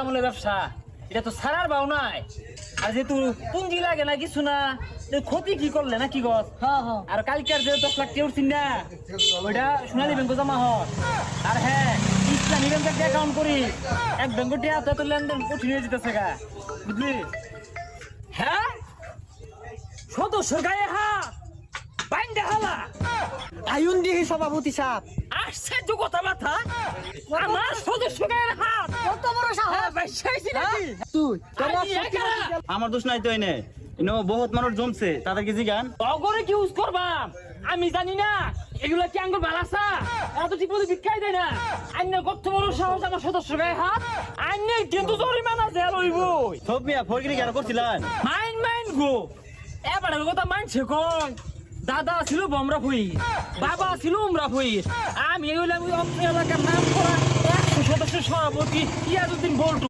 আমলে ব্যবসা এটা তো সারার বাউ নাই আর যেহেতু পুঁজি লাগে না কিছু না ক্ষতি কি করলে না কি গছ আর কালকের যে 10 লাখ টাকা উঠছিস না ওইটা সোনালী ব্যাংকে জমা হয় আর হ্যাঁ ইসলামী ব্যাংকে অ্যাকাউন্ট করি এক ব্যাংকে টিয়া তো লেনদেন কঠিন হয়ে যেতেছে গা বুঝলি হ্যাঁ সদস্য গায়ে হাত বাইন্দে হালা আয়ুন দিহি সভাপতি সাহেব আশ্চর্য কথা মাথা আমার সদস্য গায়ে হাত কত বড় সাহস বাইশাইছি নাকি তুই আমার দোষ নাই তো এনে বহুত মানুষ জমছে তাদেরকে জিগান অগরে কি ইউজ করবাম আমি জানি না এগুলা কি আঙ্গুর বালাসা এত ঠিক মতো ভিক্ষাই দেয় না আইনের কত বড় সাহস আমার সদস্য গায়ে হাত আইনের কিন্তু জরিমানা জেল হইব সব মিয়া ফরগিরি কেন করছিলেন মাইন গো এবারে কথা মানছে কোন দাদা ছিল বমরা ভুই বাবা ছিল উমরা ভুই আমি হইলাম ওই এলাকার নাম করা 100 সদস্য সভাপতি ইয়াজউদ্দিন বল্টু